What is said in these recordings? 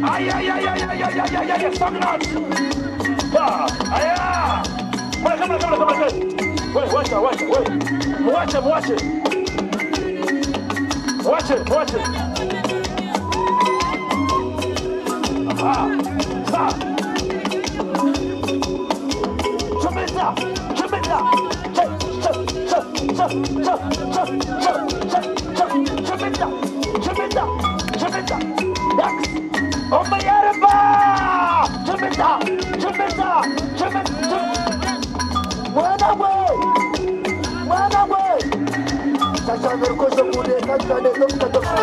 Ay, ay, ay, ay, ay, ay, ay, ay, ay, stop that. Aya. Come on. Wait. Watch it. Stop.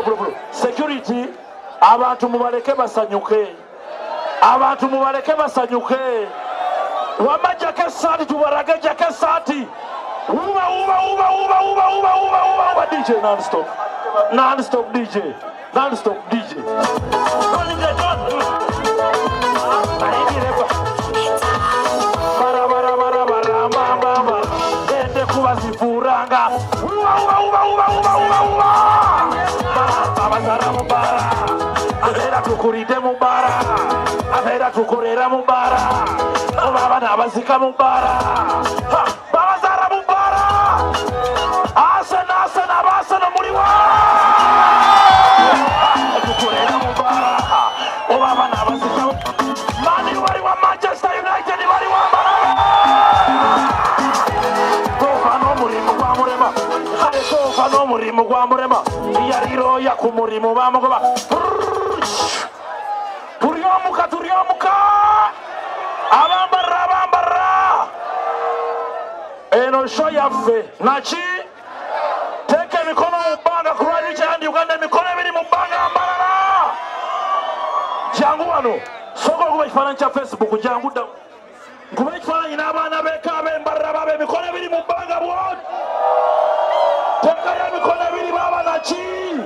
Puro. Security, abantu mubaleke basanyuke. Wamaja kesati tubarageja kesati. Uba. DJ non-stop DJ. Furanga Abazara mubara Abera tukuride mubara Abera tukurera mubara Baba nabazika mubara Babazara mubara Asana muriwa Tukurera mubara Baba nabazika Mani wari wa Manchester United wari wa murimu gwa murema yariro ya kumurimu bamugoba turyomuka abambara eno show yaffe nachi teke mikono mubanga kurwali cyandi Uganda mikono ebiri mubanga ambarara jangu wano soko kuba ifanana cha Facebook jangu da kuba ifanana n'abana bekabe mbarara babe mikono ebiri mubanga bwot Tekaya mikono bili baba nachi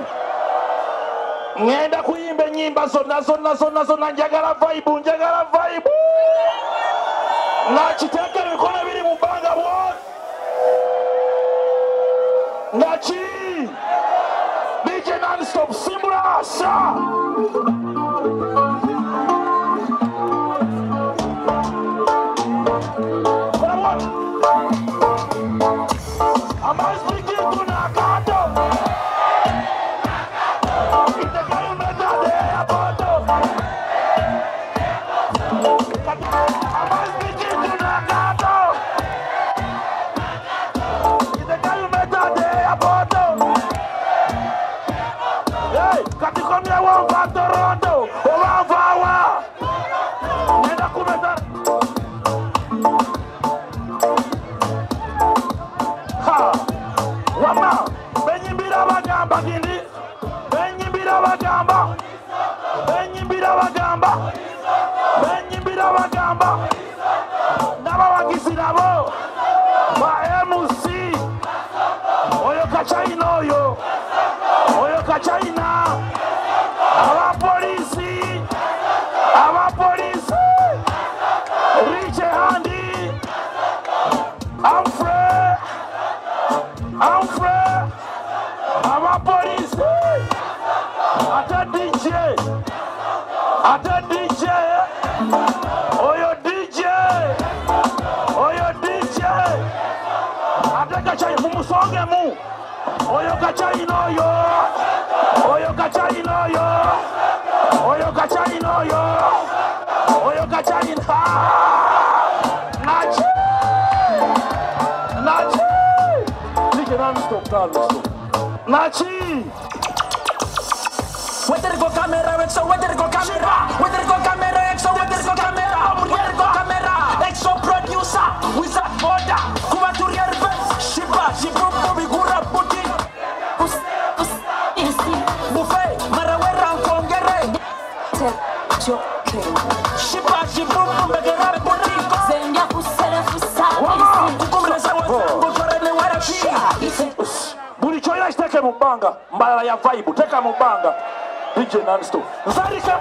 ngenda kuyimba nyimba zonna njagala vibe nachi tekaya mikono bili mubanga bwo nachi DJ non-stop simbula sa bagamba benyimbira bagamba n'abawagizi nabo ba MC oyo kachina oyo kachina abapolisi riche handi Amfre abapolisi ate DJ oyo DJ ate kachai mumusongemu oyo kachina Nachi Nachi Wetter go camera, exo, wetter go camera, wetter go camera, exo, wetter go camera, wetter go camera, exo producer, wizard order, kubaturier shiba, shibubu bigura puti, buffet, marawera kongere, shiba, shibubu bigura puti, zenga kusere fusa, kukumreza wasangu warafi. Buli choice teke mubanga, mbala ya vibe, teka mubanga. DJ non-stop. Zarika,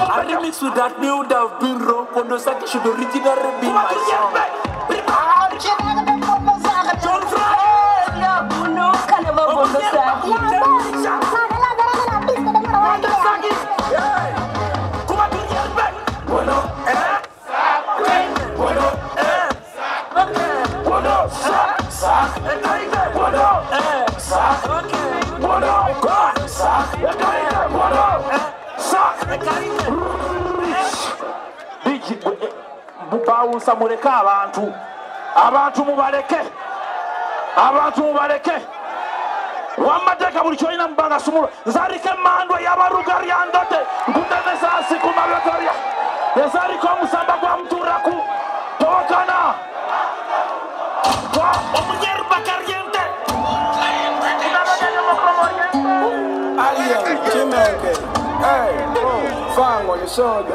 I remix with that me would have been wrong. Kondo Saki should originally be my song. Bawusa mureka abantu mubaleke wamateka buli choina mbanga sumula zarike mandwa yabarugari andote ngutane sasi kumabatoria yazariko musamba kwa mturaku tokana kwa omunyer bakariente Aliya Chimeke hey fango ni soga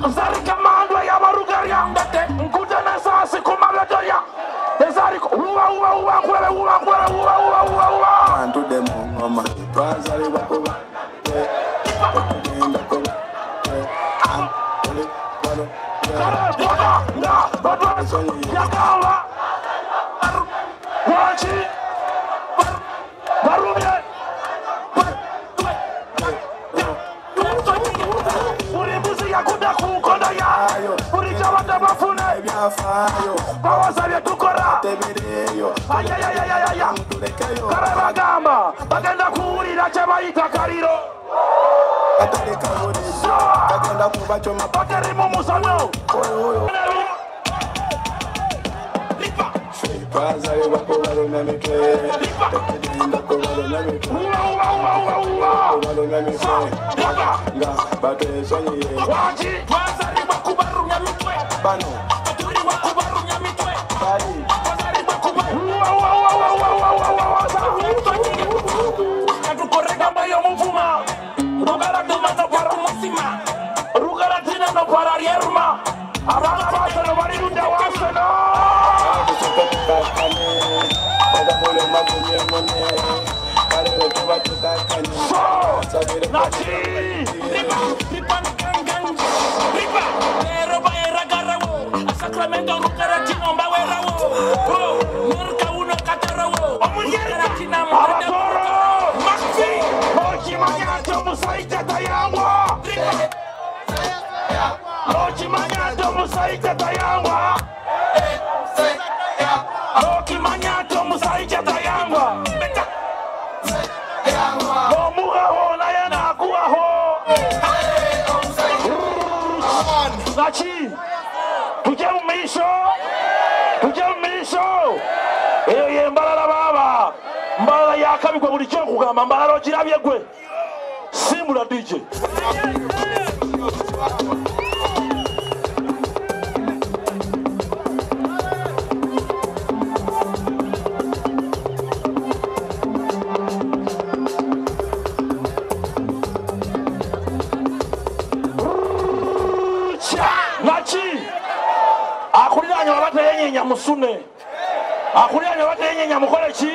zarike mandwa yabarugari andote ngutane sasi kumabatoria yazariko Antu demo mama Bazari wakoba Karabagamba bagenda kuwulira kye bayita kaliro bagenda kubachoma bakeri mu musanyo Bazari wakoba rumemike bagenda kuba rumemike nga batesonye waji bazari bakuba rumemike bano turi bakuba rumemike bali Katukorega yo muvuma Rugara tumano para musima Rugara tina no para rierma Abana basa no bari runda wasa no Nachi Ripa Pero ba era garawo Sacramento Rugara tina mba werawo Nurka uno katarawo Omuyera tina mba Maxi Ochimanyato musaita tayangwa Ochimanyato musaita tayangwa Ochimanyato musaita tayangwa Omugaho na yana kuaho show. Eyo mbalala baba. Mbalala yakabikwe buli kyo kugamba mbalala ogirabye gwe. Simbula DJ. Nachi akuliranya wabate yenyenya musune akuliranya wabate yenyenya mukole ki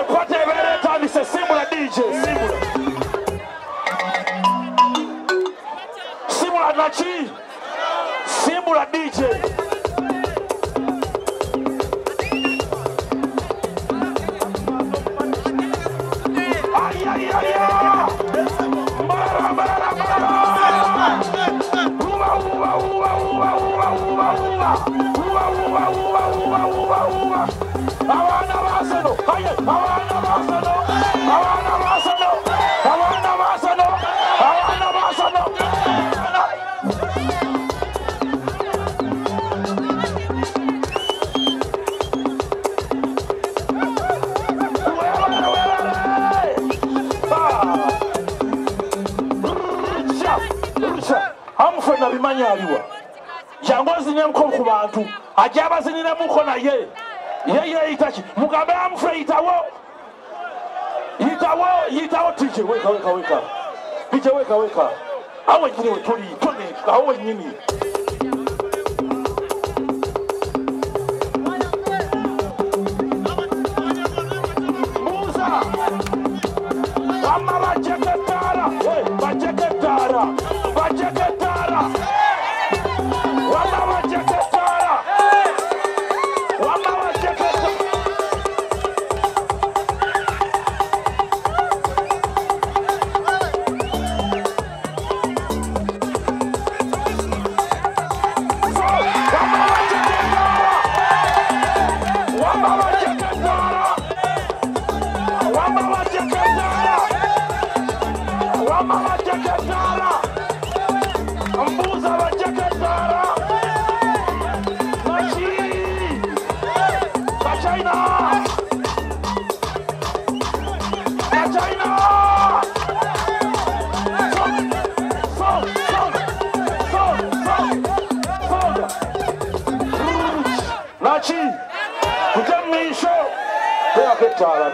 kwate ebere tandise simbula DJ simbula Nachi simbula DJ amufuna bimanya aliwa jangozi nemko ku bantu ajaba zinira muko na ye itachi mugambe amufuna itawo tije weka tije weka awe nyini toli awe nyini Musa amma bajeketara bajeketara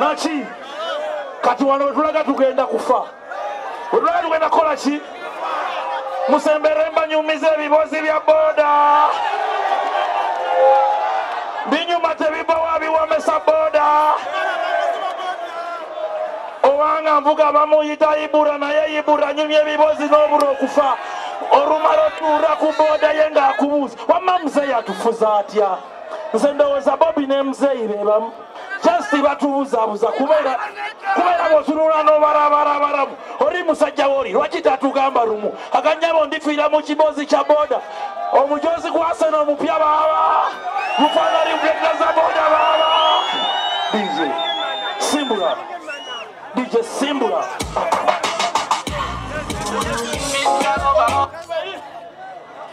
Nachi kati wano tulaga tugenda kufa tulaga tugenda kola ki musembere mbanyumize ebibozi bya boda binyuma tebibawa biwamesa boda owanga mvuga bamuyita Ibura naye Ibura nyumye ebibozi n'obura okufa olumala otuura ku boda ye ng'akubuuza wamma muzeeyi atufuza atya nze ndowooza Bobi ne muzeeyi bebamu just batubuzabuza kubeera botunula n'obarabaramu oli musajja woli lwaki tatugamba lumu akanyabo ndifiira mu kibozi kya boda omujozi gwasena omupya baaba mufaanali mpeta za boda baaba DJ simbula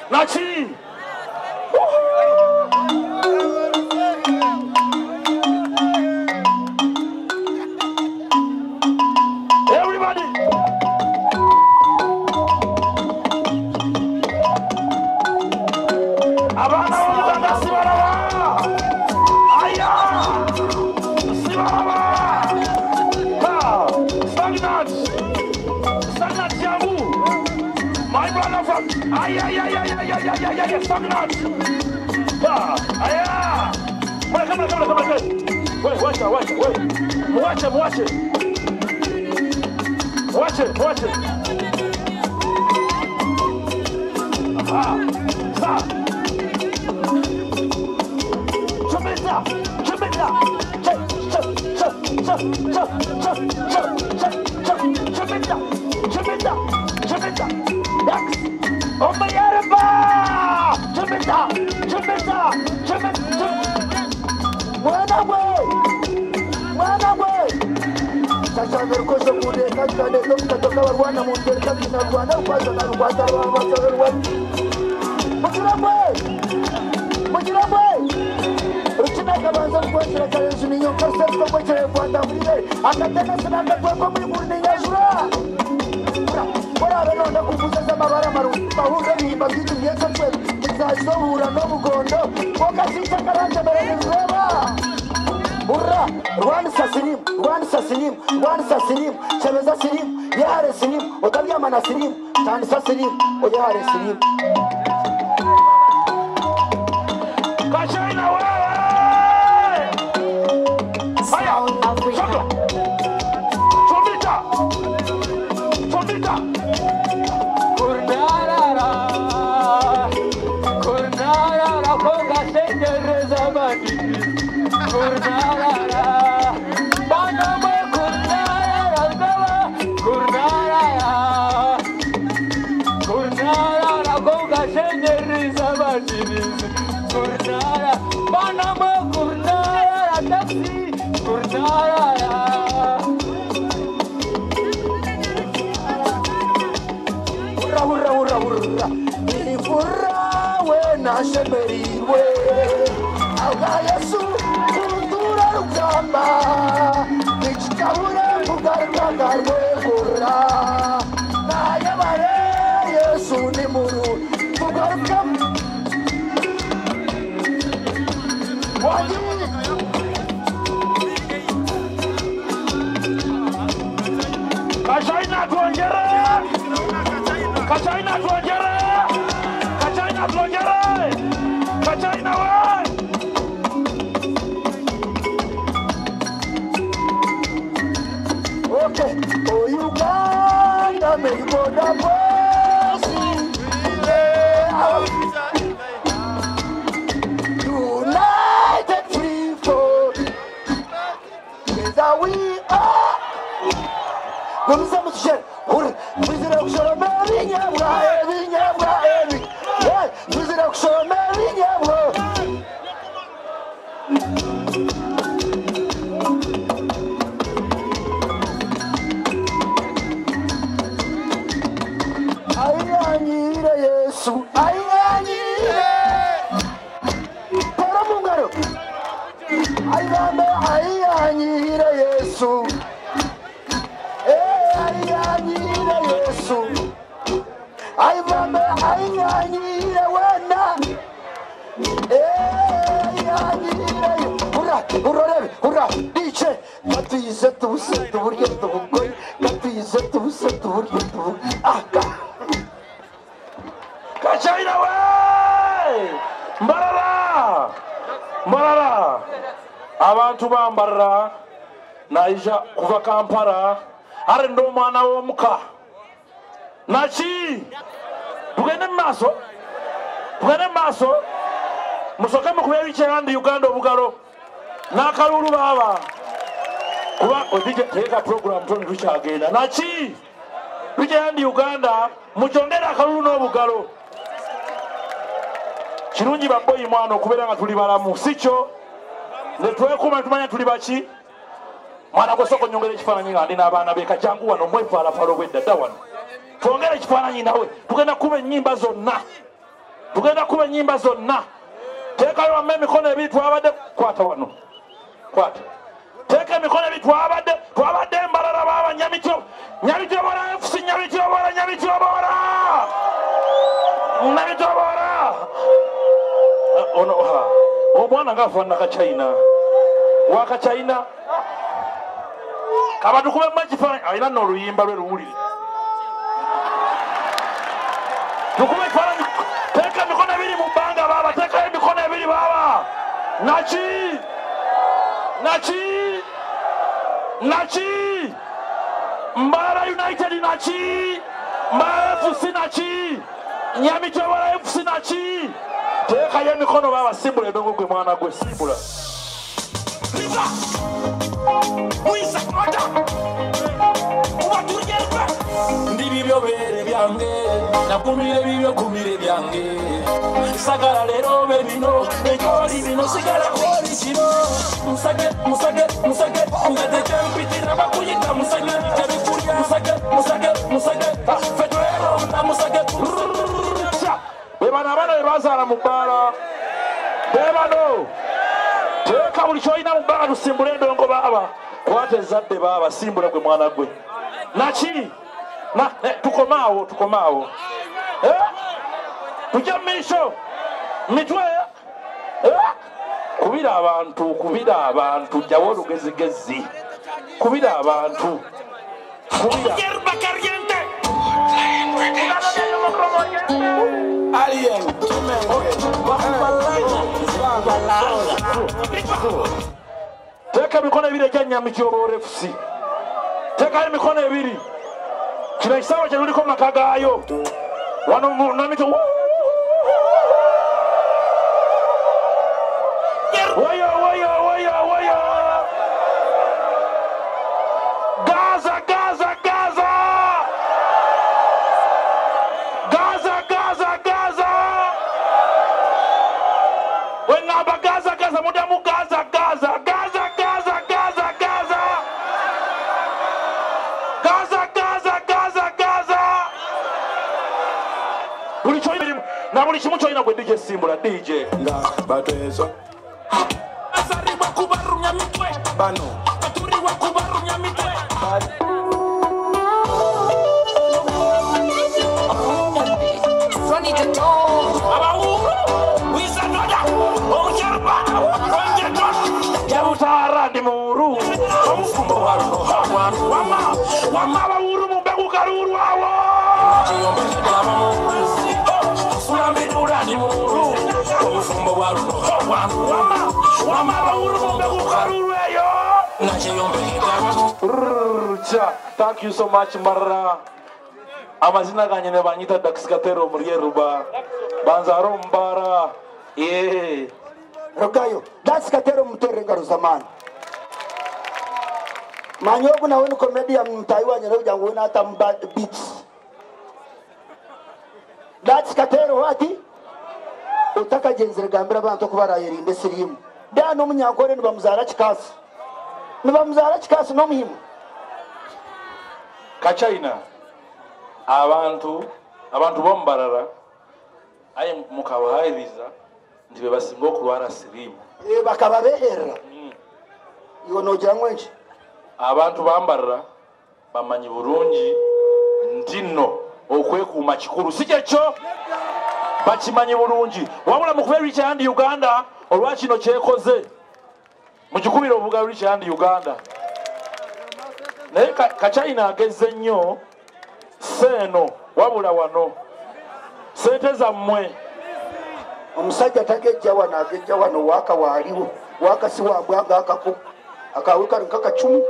Nachi everybody abana b'Uganda sibaraba aya sibaraba stagnant Jambu my brother from aya stagnant aya come wait watch it stop kwesera challenge ninyo kase ko kwesera kwanda mure akatena sana kwa muri murni yajura ora bano ndakuvuza zamabara maru bahura bihimba byinshi byese twe bizasohura no bugondo kokazita karanja barezeba burra Rwanda Sasilim Chemeza Silim Yare Silim Otabyamana Silim Tandisa Silim Oyare Silim Kachina wewe South Africa. Chomita Kurnara konga sendereza bandi Kurnara banama kurnara gawa Kurnara konga sendereza bandi Kurnara banama kurnara taxi Kurnara Hurra Nifurra we nashemeriwe Aga Yesu kultura rugamba Nichikabure kugaruka garwe hurra Nayabare Yesu ni muru kugaruka Wadi Kachaina tuongere Kachaina we Okay, oh Uganda, may you go the United free for is that we are. Vamos mexer, fazer o que chama minha fazer o que chama minha Ayanyira Yesu, ayanyira para mungaro, ayanyira Yesu. Ayanyira Yesu Ayvamba ayanyira wana Ayanyira Hurra Dice Katuyize tubuse tuburyo tubugoye Katuyize tubuse tuburyo tubugoye Aka Kachaina we Mbarara abantu bambarara naija kuva Kampala Are ndo mwana w'omuka Nachi Tugende maso Musoke mukubye bikyandi Uganda obugalo Nakalulu baba Kuba odije teka program toni tukyagenda Nachi bikyandi Uganda mukyongera akalulu n'obugalo Kirungi baboyi mwana okubeera nga tuli balamu sikyo ne twekuma tumanya tuli baki Mwana kwa soko nyongele kifananyi nga ndina abaana beka jangu wano mwefala falo bwedda wano twongere kifananyi nawe tugenda kuba ennyimba zonna teekayo wamme emikono ebiri twabadde kwata wano kwata teeka emikono ebiri twabadde embalala baba Nyamitobora FC Nyamitobora ono omwana ngaafaanana Kachina waka China Kaba tukube mmakifananyi alina nno oluyimba lwe luwulire tukube kifananyi teeka emikono ebiri mu bbanga baaba teekayo emikono ebiri baaba Nachi Mbarara United Nachi Mbarara FC Nachi Nyamitobora FC Nachi teekayo emikono baaba simbula edongo gwe mwana gwe simbula Muisa kumata Ubaturgerwa Ndibibyo bere byange Nakumire bibyo kumire byange Sagara lero bebino Ekoli bino sigara koli kino Musage Ungate champitira bakuyita Musage Chabikuria Musage Fedwero na musage Bebana bana bebazaala mu bbaala Bebano Teka teka buli kyoyina mu bbanga tusimbule endongo baaba kwata ezadde baaba simbula gwe mwana gwe naki tukomaawo tujja mumiisho mitwe kubira abantu jjawo olugezigezi kubira abantu kubira Alien, teka emikono ebiri egyannyami orefusi tekayo emikono ebiri kino ekisaawa kye luliko maka gaayo wano namito woyo Gaza wenaba Gaza mudamu Gaza buli kimu kyoyina gwe DJ simbula DJ nga batweso asariwa kubarumya mitwe bano aturiwa kubarumya mitwe Ronnie the Dog. abahuru wisanoda omukyarba onjeton yabutara ndi muuru omufumbo waruno wama abawuru mumbeku kalulwawo fulambidurani muru omufumbo waruno wama abawuru mumbeku kalulweyo Thank you so much Marra. Amazina ganye ne banyita Dax Katero Murieruba. Banzaro Mbara. Rogayo, Dax Katero mtere ngaro zamani. Manyogu na wenu comedian mtaiwa nyero jangu na tamba beats. Dax Katero wati utaka jenzere gambira bantu kubara yerinde sirimu. Da no munyakore ni bamuzara chikasi. Ni bamuzara chikasi no muhimu. Kachaina abantu bombarara aye mukabahiriza ndibe basinga okulwara sirimu bakababehera iwo nogira ngwenki abantu bambarara bamanyi bulungi ntino okwekuuma kikulu si kyekyo bakimanyi bulungi wabula mu kubeera Richard Uganda olwa kino kyekoze mukikubira obuga Richard Uganda naye Kachaina ageze nnyo seno wabula wano sente zammwe omusajja tagejja wano agejja wano waka waliwo waka si wabwanga akaku akawika nkaka chumu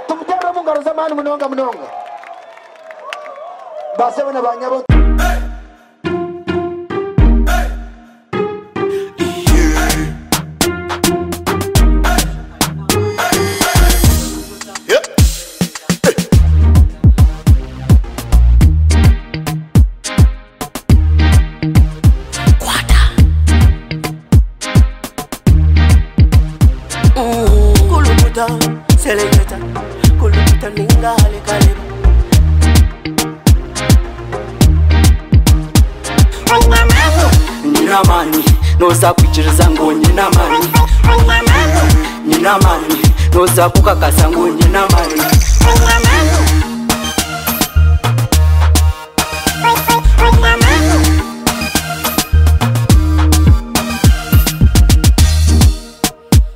tumutera mu ngaro zamani munonga basewe na banyabo Selecta, kulupita ningale kalibu. Nina mani, noza kuchiriza ngo nina mani. Nina mani, noza kukakasa ngo nina